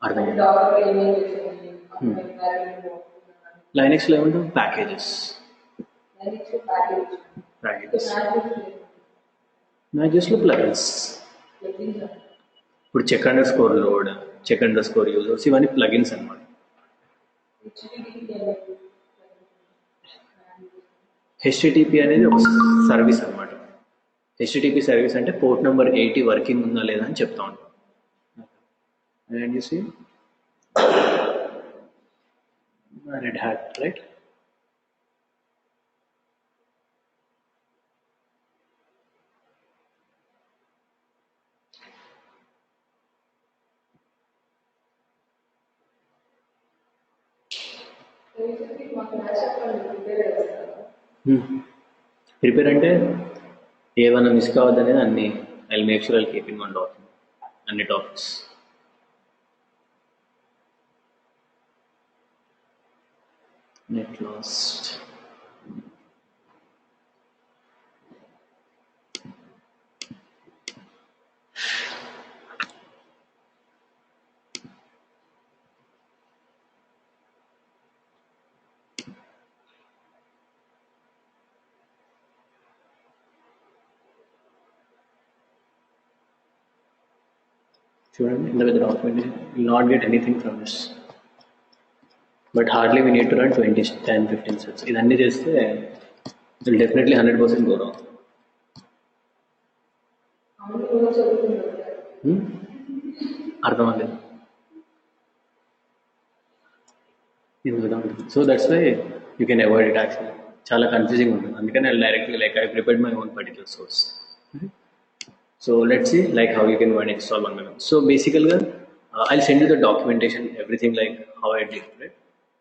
అర్థం లైనక్స్లో ఏముంటుంది, ప్యాకేజెస్. నాజోస్లో ప్లగిన్స్. ఇప్పుడు చెక్__లోడ్, చెక్__యూజర్స్, ఇవన్నీ ప్లగిన్స్ అన్నమాట. హెచ్టిటిపి అనేది ఒక సర్వీస్ అన్నమాట. హెచ్టిటిపి సర్వీస్ అంటే పోర్ట్ నెంబర్ 80 వర్కింగ్ ఉందా లేదా అని చెప్తా ఉంటాం. And you see Red Hat, right? Prepare అంటే ఏమైనా మిస్ కావద్దు అనేది అన్ని I will make sure I keep in one document, అన్ని టాపిక్స్. నెట్ లాస్ట్, చూడండి ఇంత పెద్ద document, will not get anything from this. But hardly we need to run 10-15 sets. ఇదన్నీ చేస్తే విల్ డెఫినెట్లీ 100% గో రాంగ్. అర్థం అవ్వలేదు. So that's why you can avoid it. Actually చాలా confusing ఉంటుంది, అందుకని I directly like I prepared my own particular source. So let's see like how you can go and install one by one. So basically, I'll send you the documentation, everything like how I did, right?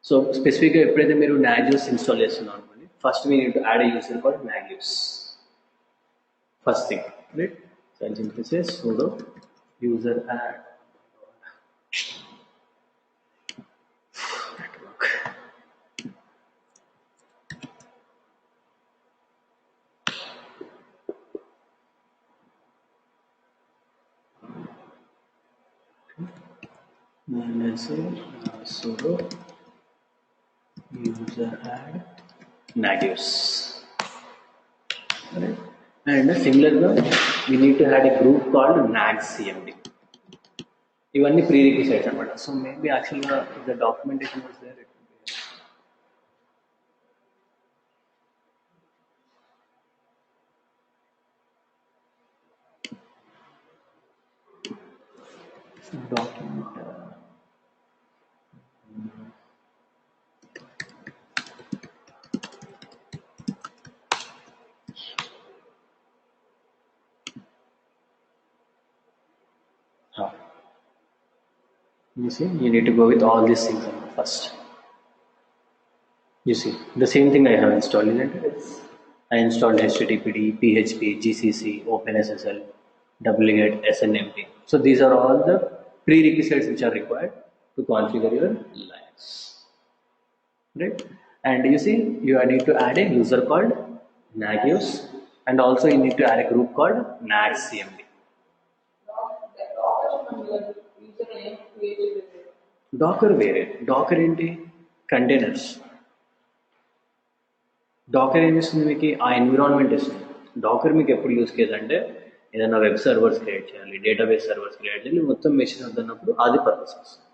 So specifically, ఎప్పుడైతే మీరు nagios install చేస్తున్నాం అనుకోండి, first we need to add a user called nagios. First thing, right? So I'll simply say sudo user add network. And let's say sudo user add nagios, right? And similarly, we need to add a group called nagcmd. ఇవన్నీ prerequisites అన్నమాట. So maybe actually if the documentation was there, it would be document. You see, you need to go with all these things first. You see, the same thing I have installed, isn't it? I installed HTTPD, PHP, GCC, OpenSSL, Wget, SNMP. So these are all the prerequisites which are required to configure your Linux, right? And you see, you need to add a user called nagios, and also you need to add a group called nagcmd. Docker వేరే. Docker ఏంటి? Containers. Docker ఏం చేస్తుంది మీకు? ఆ environment ఇస్తుంది. Dakar మీకు ఎప్పుడు use case అంటే ఏదైనా వెబ్ సర్వర్స్ క్రియేట్ చేయాలి, డేటాబేస్ సర్వర్స్ క్రియేట్ చేయాలి, మొత్తం మెషిన్ వద్దన్నప్పుడు అది పర్పస్ వస్తుంది.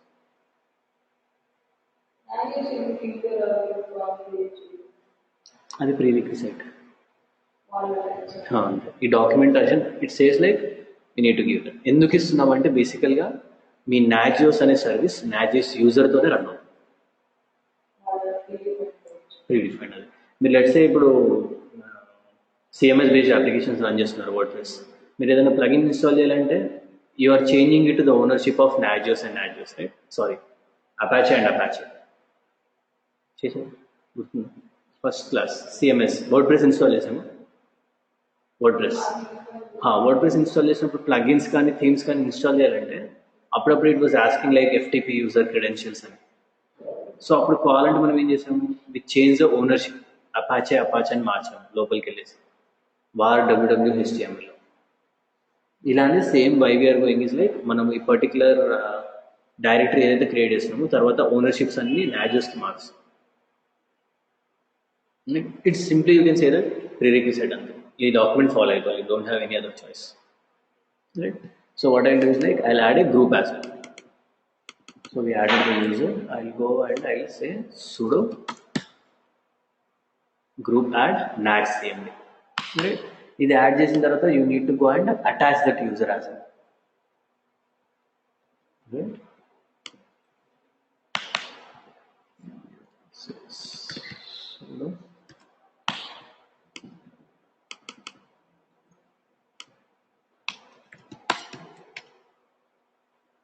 అది ప్రీ రిక్విజిట్. ఈ documentation it says like you need to give that. ఎందుకు ఇస్తున్నామంటే బేసికల్గా మీ నాజియోస్ అనే సర్వీస్ నాజియోస్ యూజర్తోనే రన్ అవుతుంది. ప్రీ డిఫైన్డ్ అది. మీరు లెట్సే ఇప్పుడు సిఎంఎస్ బేస్డ్ అప్లికేషన్స్ రన్ చేస్తున్నారు వర్డ్ ప్రెస్. మీరు ఏదైనా ప్లగిన్ ఇన్స్టాల్ చేయాలంటే you are changing it to the ownership of Nagios and నాజియోస్, right? Sorry, Apache and Apache చేసాము గుర్తుంది. First class CMS WordPress install చేసాము. వర్డ్ ప్రెస్ ఇన్స్టాల్ చేసినప్పుడు plugins కానీ themes కానీ ఇన్స్టాల్ చేయాలంటే అప్పుడప్పుడు it was asking like FTP user credentials అని. So అప్పుడు కావాలంటే మనం ఏం చేసాము, we change the ownership, Apache అని మార్చాము లోపలికి వెళ్ళేసి వార్ HTML. ఇలానే same why we are going is like మనం ఈ పర్టికులర్ డైరెక్టరీ ఏదైతే క్రియేట్ చేసినామో తర్వాత ఓనర్షిప్స్ అన్ని నాజియోస్కి marks. It's simply you can say that pre requisite అంతే. ఈ డాక్యుమెంట్ ఫాలో అయిపోవాలి, you don't have any other choice, right? So what I'll do is like I'll add A group as well. So we added the user. I'll go and I'll say sudo group add nags cmd. Right? ఇది add చేసిన తర్వాత you need to go and attach that user as well. Right? So, sudo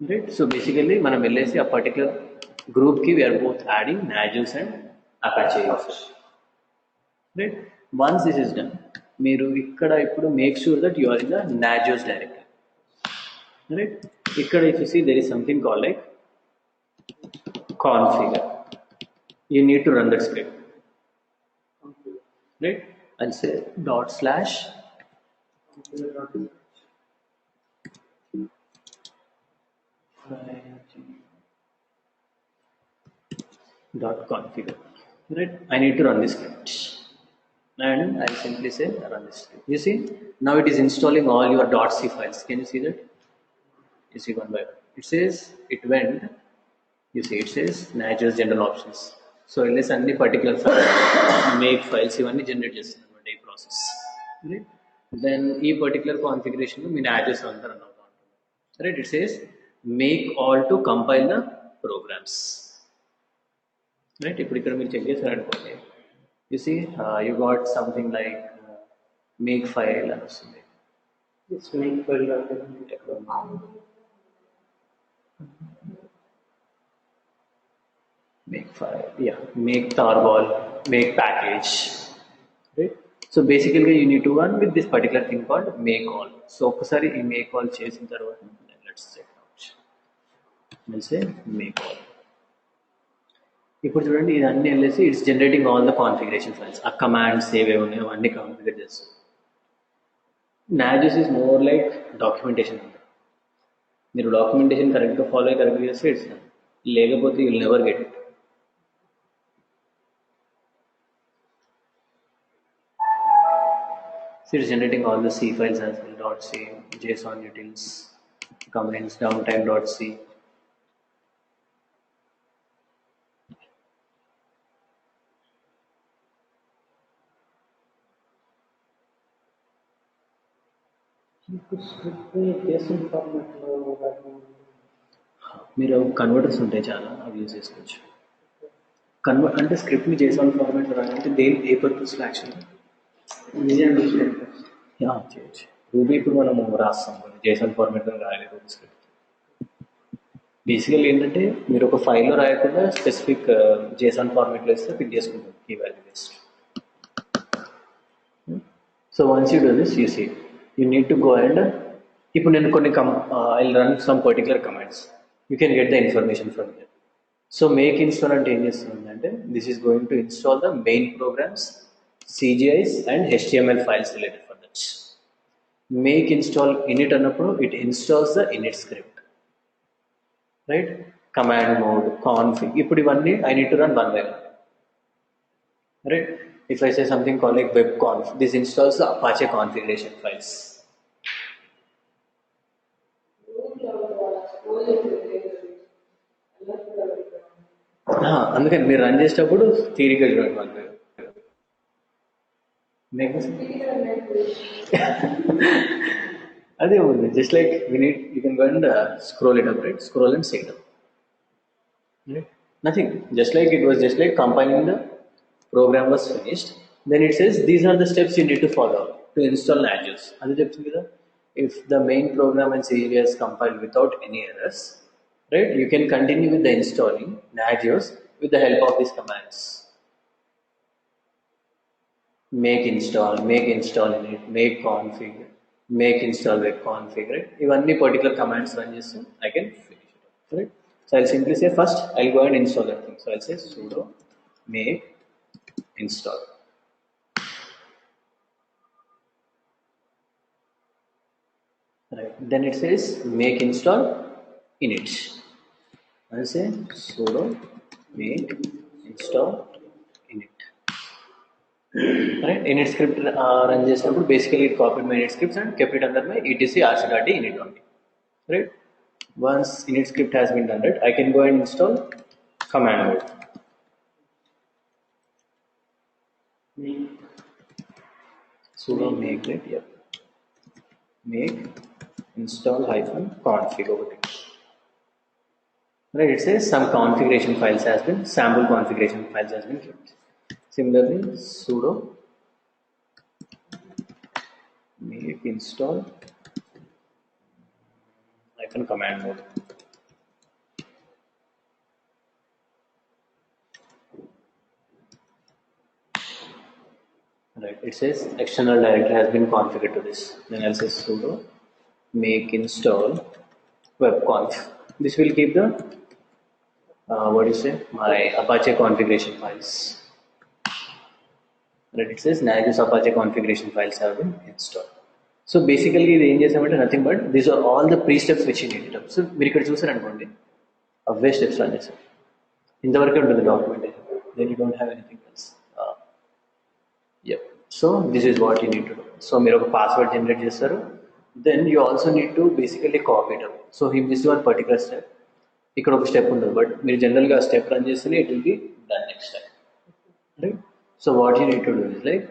right. So basically మనం వెళ్ళేసి ఆ particular గ్రూప్కి we are both adding Nagios and Apache users, right? Once this is done, మీరు ఇక్కడ ఇప్పుడు make sure that you are in the Nagios directory, right? ఇక్కడ if you see there is something call like configure. You need to run that script, right? I'll say /. .configure, right? I need to run this script and I'll simply say run this script. You see, now it is installing all your .c files. Can you see that? You see one by one. It says it went. You see it says Nagios general options. So unless any particular file make files ఇవన్నీ generate చేస్తుంది ఈ process, right? Then ఈ particular configuration లో మీ Nagios అంతా run అవుతా ఉంటుంది, right? It says make all to compile the programs, right? ఇప్పుడు ఇక్కడ మీరు చెక్ చేశారనుకోండి, you see you got something like make file అని వస్తుంది. This make file make file, yeah, make tarball, make package, right? So basically you need to run with this particular thing called make all. So ఒకసారి ఈ make all చేసిన తర్వాత let's check out, we'll say make all. ఇప్పుడు చూడండి ఇదన్నీ వెళ్ళేసి it's generating all the configuration files. ఆ commands ఏవే ఉన్నాయో అన్ని కాన్ఫిగర్ చేస్తుంది. నాజియోస్ ఇస్ మోర్ లైక్ డాక్యుమెంటేషన్ అంటే మీరు డాక్యుమెంటేషన్ కరెక్ట్గా ఫాలో అయ్యి కరెక్ట్గా చేస్తే ఇట్స్, లేకపోతే you will never get it. So it's generating all the C files as well, .c, JSON utils, comments, downtime.c. మీరు కన్వర్టర్స్ ఉంటాయి చాలా, అవి యూజ్ చేసుకోవచ్చు. అంటే స్క్రిప్ట్ని JSON ఫార్మాట్లో రాయాలంటే ఏ పర్పస్లో యాక్చువల్గా చేయొచ్చు. రూబీ ఇప్పుడు మనం రాస్తాం JSON ఫార్మాట్లో రాయాలి రూబీ స్క్రిప్ట్. బేసికల్ ఏంటంటే మీరు ఒక ఫైల్లో రాయకుండా స్పెసిఫిక్ JSON ఫార్మాట్లో ఇస్తే పిక్ చేసుకుంటాం key value based. So once you do this you see you need to go and ఇప్పుడు నేను కొన్ని I'll run some particular commands, you can get the information from there. So make install అంటే ఏం చేస్తుందంటే this is going to install the main programs, CGIs and HTML files related for that. Make install init అన్నప్పుడు it installs the init script, right? Command mode, config, ఇప్పుడు ఇవన్నీ I need to run one by one, right? If I say something called like webconf, this installs the Apache configuration files. అందుకని మీరు run చేసేటప్పుడు థియరీగా చూడండి వాళ్ళు అదే ఉంది just like we need you can go and scroll it up right scroll and set up nothing just like it was just like compiling the program was finished then it says these are the steps you need to follow to install Nagios adi cheptundi kada if the main program and C is compiled without any errors right you can continue with the installing Nagios with the help of these commands make install init make config make install web config right ivanni particular commands run chesi I can finish it up right. So I'll simply say first I'll go and install that thing. So I'll say sudo make install. Right. Then it says make install init. I'll say sudo make install init. Right. Init script run chesinapudu basically it copied my init scripts and kept it under my etc rc.d init only. Right. Once init script has been done right, I can go and install command mode. Sudo make it, yep. Make install -config over it. Right, it says some configuration files has been, sample configuration files has been kept. Similarly, sudo make install command mode. Right, it says external directory has been configured to this. Then I'll say sudo make install webconf. This will keep the my Apache configuration files. Right, it says Nagios Apache configuration files have been installed. So basically ఇది ఏం చేసామంటే nothing but these are all the pre steps which you need up so మీరు ఇక్కడ చూసారనుకోండి అవే steps run చేశారు ఇంతవరకే ఉంటుంది documentation then you don't have anything else yup so this is what you need to do so మీరు ఒక password generate చేస్తారు then you also need to basically copy it up so he miss one particular step ఇక్కడ ఒక step ఉండదు but మీరు జనరల్గా ఆ step run చేస్తేనే it will be done next time right so what you need to do is like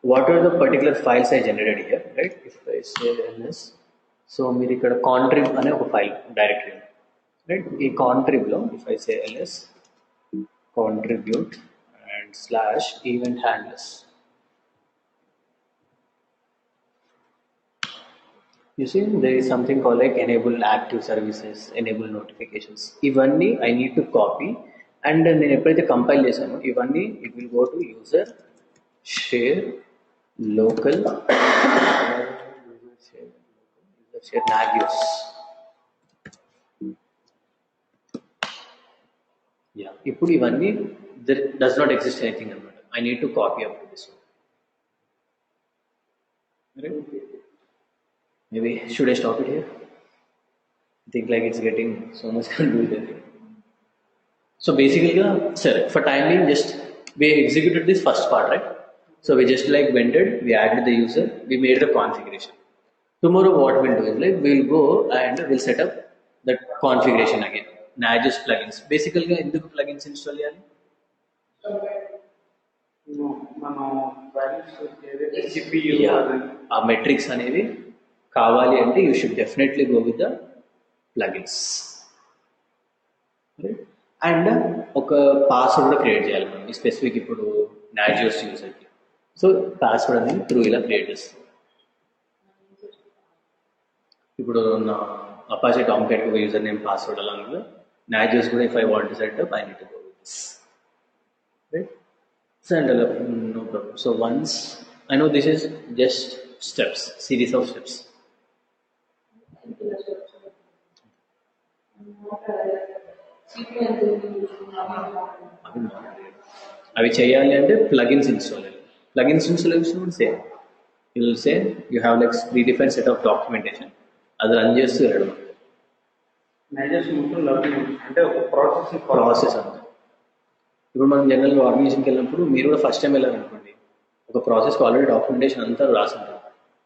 what are the particular files I generated here, right? If I say ls, so మీరు ఇక్కడ contrib అనే ఒక file directory right ఈ contrib లో if I say ls contribute and slash event handlers you see there is something called like enable active services, enable notifications ఇవన్నీ I need to copy and నేను ఎప్పుడైతే compile చేశానో ఇవన్నీ it will go to user share local share Nagios yeah ఇప్పుడు ఇవన్నీ there does not exist anything అనమాట I need to copy up to this one right maybe should I stop it here I think like it's getting so much convoluted so basically sir for time being just we executed this first part right. So we just like vended, we added the user, we made the configuration. Tomorrow what we'll do is like we'll go and we'll set up the configuration again. Nagios plugins. Basically, ఎందుకు plugins install చేయాలి? మనం CPU ఆ metrics అనేవి కావాలి అంటే you should definitely go with the plugins. Right? And ఒక password కూడా create చేయాలి మనం ఈ స్పెసిఫిక్ ఇప్పుడు Nagios యూజర్కి సో పాస్వర్డ్ అనేది త్రూ ఇలా క్రియేట్ చేస్తాం ఇప్పుడు నా అపాచే టామ్కాట్ ఒక యూజర్ నేమ్ పాస్వర్డ్ అలాగే Nagios కూడా if I want to set up I need to go with this right so and no problem so once I know this is just steps series of steps అవి చేయాలి అంటే plugins install చేయాలి plugins installation కూడా same you will say you have like pre define set of documentation అది run చేస్తూ వెళ్ళడం అంటే ఒక ప్రాసెస్ అంతా ఇప్పుడు మనం జనరల్గా ఆర్గనైజేషన్కి వెళ్ళినప్పుడు మీరు కూడా ఫస్ట్ టైం వెళ్ళారనుకోండి ఒక ప్రాసెస్కి ఆల్రెడీ డాక్యుమెంటేషన్ అంతా రాసి ఉంటుంది.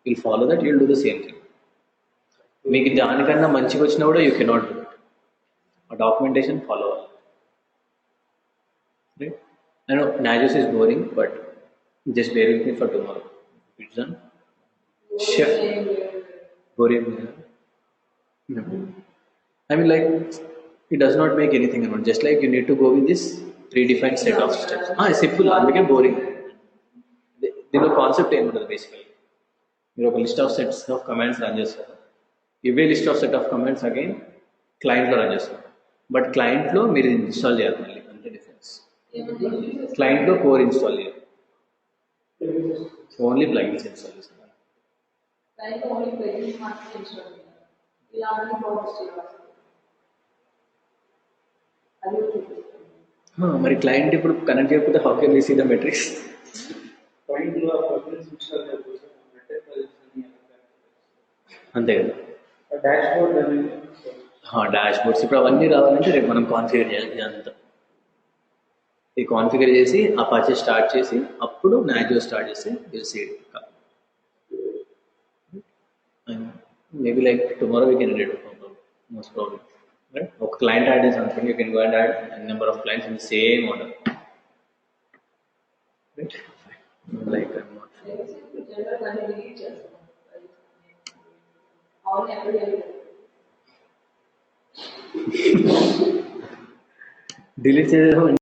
Will follow that, you'll do the same thing. మీకు దానికన్నా మంచిగా వచ్చినా కూడా యూ కెనాట్ డూ ఇట్. ఆ డాక్యుమెంటేషన్ ఫాలో అవ్వాలి. Right? I know Nagios is boring, but just bear with me for tomorrow. It's done. Chef. Boring. I mean, like, it does not make anything about. Just like you need to go with this predefined set of steps. Simple. అందుకే boring. దీనిలో concept ఏమి ఉండదు basically. మీరు ఒక list of sets of commands run చేస్తారు. ఇవే list of set of commands again క్లయింట్లో run చేస్తారు. బట్ క్లయింట్లో మీరు ఇన్స్టాల్ చేయాలి మళ్ళీ, అంతే డిఫరెన్స్. క్లయింట్లో కోర్ ఇన్స్టాల్ చేయాలి, ఓన్లీ ప్లగిన్స్ ఇన్స్టాల్ చేస్తారు. మరి క్లయింట్ ఇప్పుడు కనెక్ట్ చేయకపోతే how can we see the metrics? క్లయింట్లో ప్లగిన్స్ ఇన్స్టాల్ చేయకపోతే అంతే కదా. డాష్ బోర్డ్ అనేది డాష్ బోర్డ్స్ ఇప్పుడు అవన్నీ రావాలంటే రేపు మనం కాన్ఫిగర్ చేయాలి అంతా. ఇది కాన్ఫిగర్ చేసి అపాచే స్టార్ట్ చేసి అప్పుడు నాజియో స్టార్ట్ చేస్తే will see it. Maybe like tomorrow we can ready most problem. Right, ఒక క్లయింట్ యాడ్ చేసి అనుకోండి, you can go and add number of clients in the same order. Right, like delete చేయడం